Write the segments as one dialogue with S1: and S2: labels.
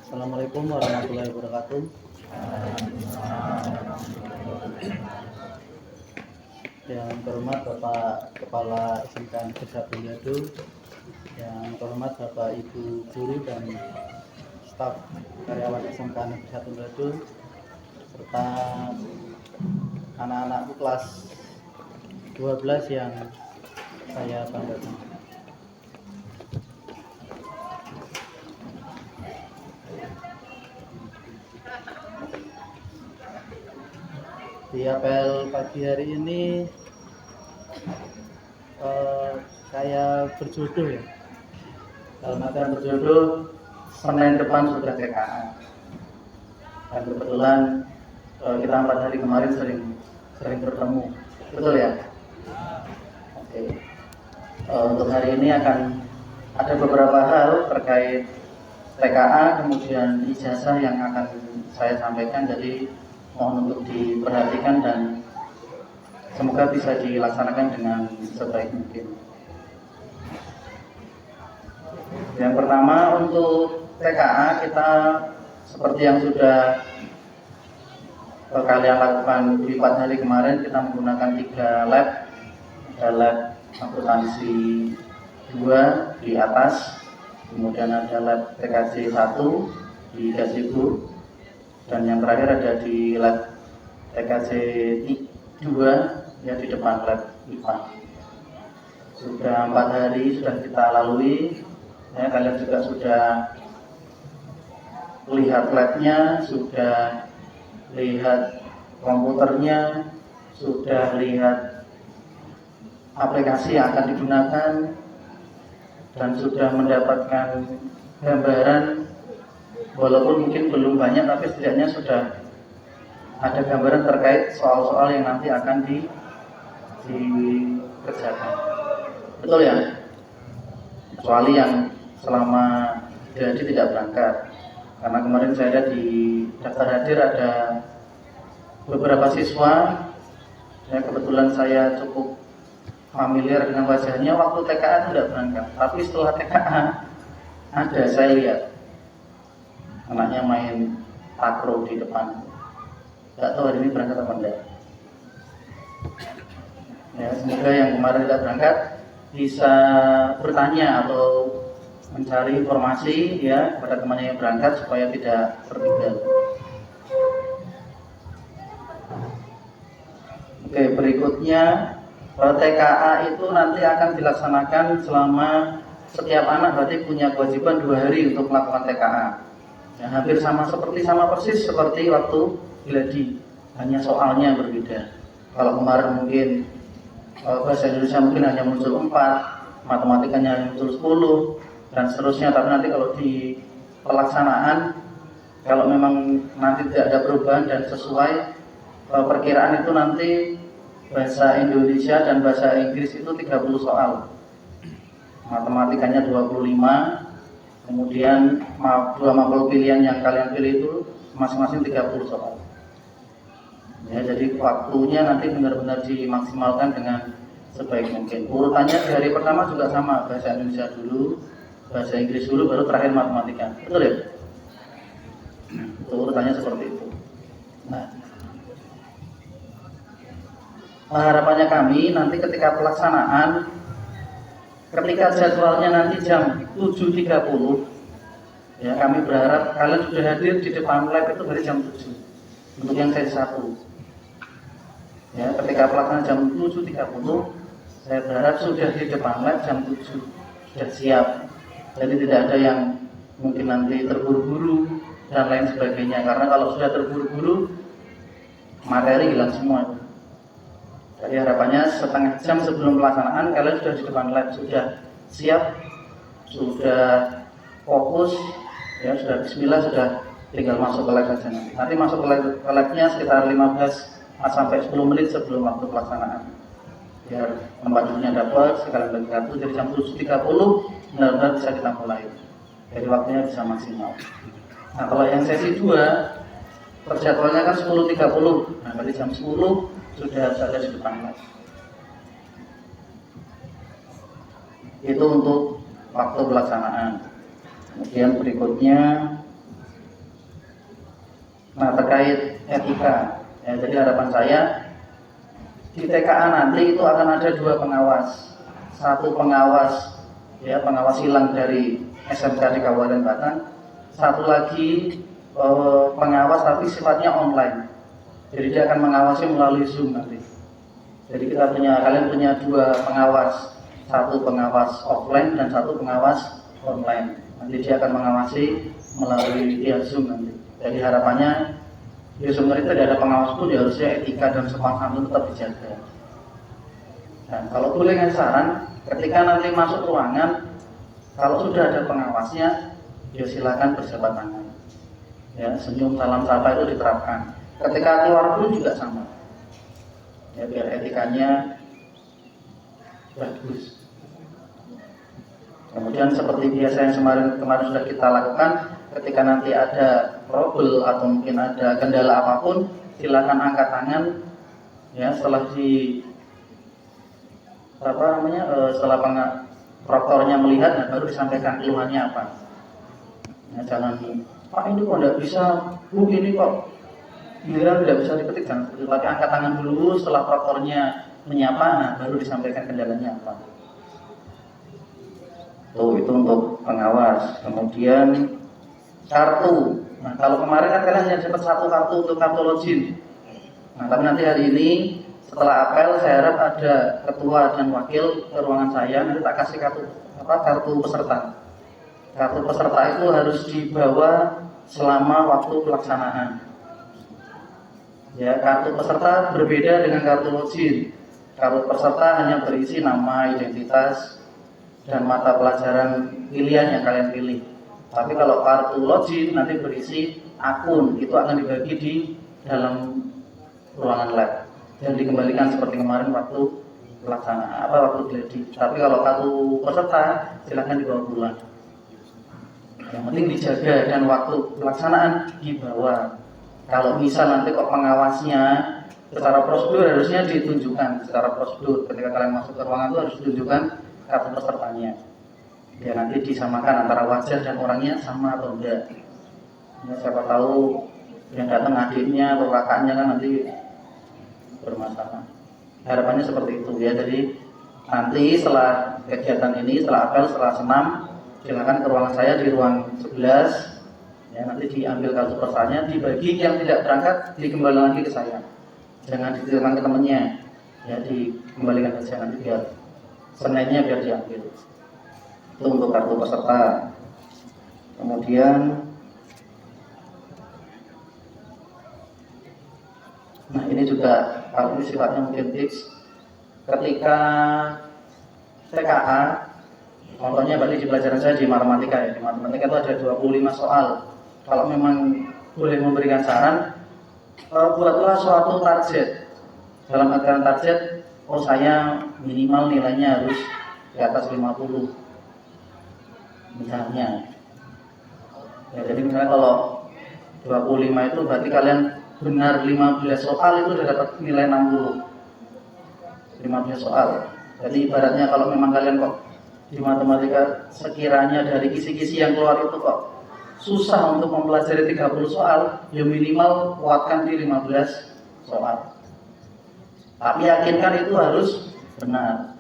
S1: Assalamualaikum warahmatullahi wabarakatuh. Yang terhormat Bapak Kepala SMK Negeri 1 Lado, yang terhormat Bapak Ibu Guru dan staf karyawan SMK Negeri 1 Lado, serta anak-anakku kelas 12 yang saya banggakan. Di apel pagi hari ini saya berjodoh ya. Dalam artian berjodoh, Senin depan sudah TKA. Dan kebetulan kita 4 hari kemarin sering bertemu, betul ya? Oke. Untuk hari ini akan ada beberapa hal terkait TKA, kemudian ijazah yang akan saya sampaikan. Jadi mohon untuk diperhatikan dan semoga bisa dilaksanakan dengan sebaik mungkin. Yang pertama, untuk TKA kita seperti yang sudah kalian lakukan di 4 hari kemarin, kita menggunakan 3 lab. Ada lab akuntansi 2 di atas, kemudian ada lab TKJ 1 di Gazebo, dan yang terakhir ada di lab TKJ 2 ya di depan lab IPA. Sudah 4 hari sudah kita lalui ya, kalian juga sudah lihat labnya, sudah lihat komputernya, sudah lihat aplikasi yang akan digunakan, dan sudah mendapatkan gambaran. Walaupun mungkin belum banyak, tapi setidaknya sudah ada gambaran terkait soal-soal yang nanti akan dikerjakan. Betul ya? Kecuali yang selama jadi tidak berangkat. Karena kemarin saya lihat di daftar hadir ada beberapa siswa. Ya, kebetulan saya cukup familiar dengan wajahnya waktu TKA tidak berangkat. Tapi setelah TKA ada, saya lihat anaknya main takraw di depan. Tidak tahu hari ini berangkat apa enggak. Ya, semoga yang kemarin tidak berangkat bisa bertanya atau mencari informasi ya kepada temannya yang berangkat supaya tidak tertinggal. Oke, berikutnya TKA itu nanti akan dilaksanakan selama setiap anak berarti punya kewajiban 2 hari untuk melakukan TKA. Ya, hampir sama persis seperti waktu gladi, hanya soalnya berbeda. Kalau kemarin mungkin bahasa Indonesia mungkin hanya muncul 4, matematikanya hanya muncul 10 dan seterusnya. Tapi nanti kalau di pelaksanaan, kalau memang nanti tidak ada perubahan dan sesuai perkiraan itu nanti bahasa Indonesia dan bahasa Inggris itu 30 soal, matematikanya 25. Kemudian 2 mapel pilihan yang kalian pilih itu masing-masing 30 soal. Ya, jadi waktunya nanti benar-benar dimaksimalkan dengan sebaik mungkin. Urutannya dari pertama juga sama, bahasa Indonesia dulu, bahasa Inggris dulu, baru terakhir matematika. Betul ya? Itu urutannya seperti itu. Nah, harapannya kami nanti ketika pelaksanaan, ketika jadwalnya nanti jam 7.30 ya, kami berharap kalian sudah hadir di depan lab itu dari jam 7 untuk yang sesi 1 ya. Ketika pelaksanaan jam 7.30 saya berharap sudah di depan lab jam 7, sudah siap. Jadi tidak ada yang mungkin nanti terburu-buru dan lain sebagainya, karena kalau sudah terburu-buru materi hilang semua. Jadi harapannya setengah jam sebelum pelaksanaan kalian sudah di depan lab, sudah siap, sudah fokus, ya sudah bismillah, sudah tinggal masuk ke lab saja. Nanti masuk ke labnya sekitar 15 sampai 10 menit sebelum waktu pelaksanaan. Biar tempat duduknya dapat, sekalian bagi kartu, jadi jam 7.30 benar-benar bisa kita mulai. Jadi waktunya bisa maksimal. Nah, kalau yang sesi 2 perjadwalnya kan 10.30. Nah, berarti jam 10 sudah harus ada di depan lab. Itu untuk waktu pelaksanaan. Kemudian berikutnya Nah, terkait etika, ya, jadi harapan saya di TKA nanti itu akan ada 2 pengawas. Satu pengawas, ya, pengawas silang dari SMK di Kabupaten Batang. Satu lagi pengawas tapi sifatnya online. Jadi dia akan mengawasi melalui Zoom nanti. Jadi kalian punya 2 pengawas, satu pengawas offline dan satu pengawas online. Nanti dia akan mengawasi melalui Zoom nanti. Jadi harapannya sebenarnya tidak ada pengawas pun ya harusnya etika dan sopan santun tetap dijaga. Dan kalau boleh ngasih saran, ketika nanti masuk ruangan, kalau sudah ada pengawasnya, ya silakan berjabat tangan. Ya, senyum, salam, sapa itu diterapkan. Ketika keluar pun juga sama. Ya, biar etikanya bagus. Kemudian seperti biasa yang kemarin sudah kita lakukan, ketika nanti ada trouble atau mungkin ada kendala apapun, silakan angkat tangan. Ya, setelah setelah proktornya melihat, nah, baru disampaikan keluhannya apa. Nah, jangan, Pak ini kok tidak bisa, Bu ini kok giliran tidak bisa diketik, jangan seperti itu. Tapi angkat tangan dulu, setelah proktornya menyapa, nah, baru disampaikan kendalanya apa. Itu untuk pengawas. Kemudian kartu. Nah, kalau kemarin kan kalian hanya dapat 1 kartu untuk kartu login. Nah, tapi nanti hari ini setelah apel saya harap ada ketua dan wakil ke ruangan saya, nanti tak kasih kartu peserta. Kartu peserta itu harus dibawa selama waktu pelaksanaan. Ya, kartu peserta berbeda dengan kartu login. Kartu peserta hanya berisi nama, identitas, dan mata pelajaran pilihan yang kalian pilih. Tapi kalau kartu login nanti berisi akun, itu akan dibagi di dalam ruangan lab dan dikembalikan seperti kemarin waktu pelaksanaan waktu gladi. Tapi kalau kartu peserta silahkan dibawa pulang. Yang penting dijaga dan waktu pelaksanaan dibawa. Kalau misal nanti kok pengawasnya secara prosedur harusnya ditunjukkan secara prosedur ketika kalian masuk ke ruangan itu harus ditunjukkan kartu pesertanya. Ya nanti disamakan antara wajah dan orangnya sama atau enggak. Ya, siapa tahu yang datang adiknya atau kakaknya kan nanti bermasalah. Harapannya seperti itu ya. Jadi nanti setelah kegiatan ini, setelah apel, setelah senam, silakan ke ruangan saya di ruang 11. Ya, nanti diambil kartu pesertanya, dibagi yang tidak berangkat dikembalikan lagi ke saya. Jangan dititipkan ke temannya. Ya dikembalikan ke saya nanti biar Seninnya biar diambil. Itu untuk kartu peserta. Kemudian nah ini juga kalau ini sifatnya mungkin tips ketika TKA, contohnya balik di pelajaran saya di matematika ya. Di matematika itu ada 25 soal. Kalau memang boleh memberikan saran, buatlah suatu target. Dalam artian target, saya minimal nilainya harus di atas 50 misalnya. Ya, jadi misalnya kalau 25 itu berarti kalian benar 15 soal itu sudah dapat nilai 60. 15 soal. Jadi ibaratnya kalau memang kalian kok di matematika sekiranya dari kisi-kisi yang keluar itu kok susah untuk mempelajari 30 soal, ya minimal kuatkan di 15 soal. Tapi yakinkan itu harus benar.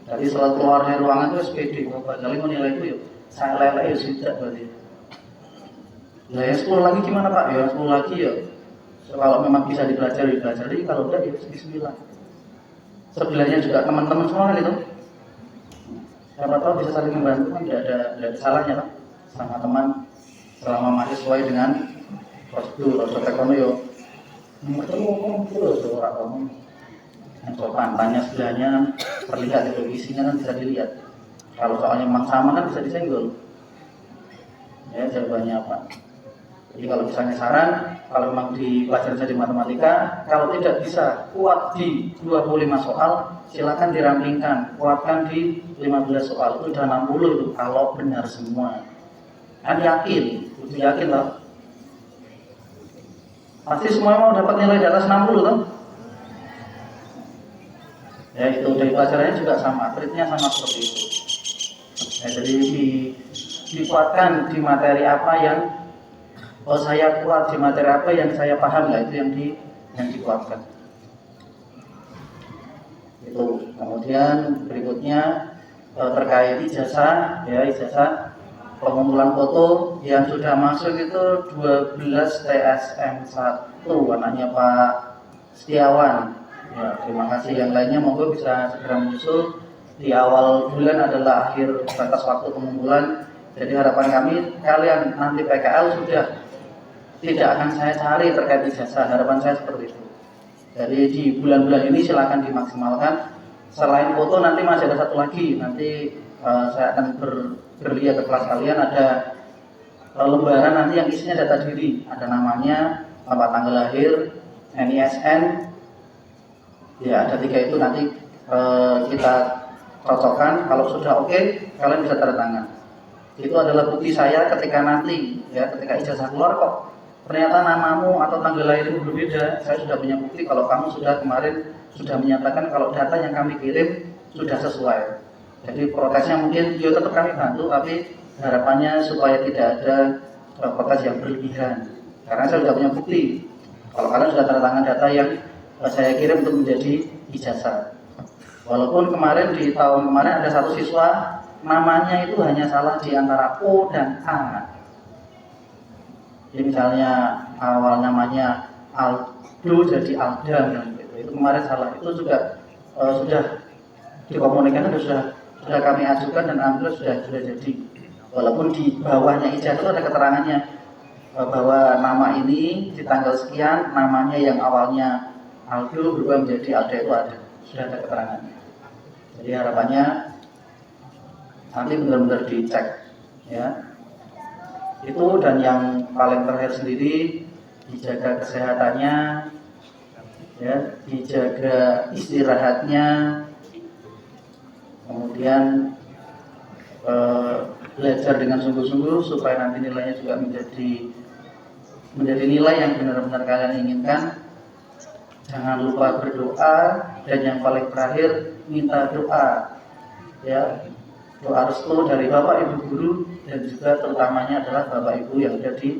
S1: Jadi setelah keluar dari ruangan itu SPD, kali mau nilai itu ya saya lele ya sudah berarti. Nah yang 10 lagi gimana Pak? Ya 10 lagi ya. So, kalau memang bisa dipelajari. Kalau udah ya bismillah. Sebelahnya juga teman-teman semua kan itu. Siapa tahu bisa saling membantu kan tidak ada salahnya Pak. Sama teman selama masih sesuai dengan prosedur. Prosedur teknologi yo. Terus orang ngomong. Yang sopan tanya sebelahnya terlihat itu isinya kan bisa dilihat. Kalau soalnya memang sama kan bisa disenggol. Ya jawabannya apa? Jadi kalau misalnya saran, kalau memang di pelajaran saya di matematika, kalau tidak bisa kuat di 25 soal, silakan dirampingkan, kuatkan di 15 soal. Itu sudah 60 itu kalau benar semua. Kan yakin loh. Pasti semua mau dapat nilai di atas 60 loh. Ya itu dari pelajarannya juga sama, treatnya sama seperti itu. Ya, jadi dikuatkan di materi apa yang oh saya kuat di materi apa yang saya paham, lah itu yang dikuatkan. Itu. Kemudian berikutnya terkait ijazah, ya ijazah pengumpulan foto yang sudah masuk itu 12 TSM 1 anaknya Pak Setiawan. Ya, terima kasih. Yang lainnya monggo bisa segera menyusul. Di awal bulan adalah akhir batas waktu pengumpulan. Jadi harapan kami kalian nanti PKL sudah tidak akan saya cari terkait ijazah. Harapan saya seperti itu. Jadi di bulan-bulan ini silakan dimaksimalkan. Selain foto nanti masih ada satu lagi. Nanti saya akan berlihat ke kelas kalian, ada lembaran nanti yang isinya data diri. Ada namanya, tempat tanggal lahir, NISN. Ya ada 3 itu nanti kita cocokkan. Kalau sudah oke, kalian bisa tanda tangan. Itu adalah bukti saya ketika nanti, ya ketika ijazah keluar kok ternyata namamu atau tanggal lahirmu berbeda. Saya sudah punya bukti kalau kamu sudah kemarin sudah menyatakan kalau data yang kami kirim sudah sesuai. Jadi protesnya mungkin ya tetap kami bantu, tapi harapannya supaya tidak ada protes yang berlebihan. Karena saya sudah punya bukti kalau kalian sudah tanda tangan data yang saya kirim untuk menjadi ijazah. Walaupun kemarin di tahun kemarin ada satu siswa namanya itu hanya salah di antara O dan A. Jadi misalnya awal namanya Aldo jadi Aldan gitu. Itu kemarin salah. Itu juga sudah dikomunikasikan, sudah kami ajukan dan alhamdulillah sudah jadi. Walaupun di bawahnya ijazah itu ada keterangannya bahwa nama ini di tanggal sekian namanya yang awalnya Aldo berubah menjadi Alda, itu ada, sudah ada keterangannya. Jadi harapannya nanti benar-benar dicek, ya. Itu. Dan yang paling terakhir sendiri, dijaga kesehatannya, ya, dijaga istirahatnya, kemudian belajar dengan sungguh-sungguh supaya nanti nilainya juga menjadi nilai yang benar-benar kalian inginkan. Jangan lupa berdoa, dan yang paling terakhir minta doa, ya, doa restu dari Bapak Ibu guru dan juga terutamanya adalah Bapak Ibu yang ada di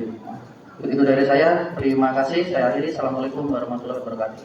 S1: rumah. Begitu dari saya. Terima kasih. Saya akhiri. Assalamualaikum warahmatullahi wabarakatuh.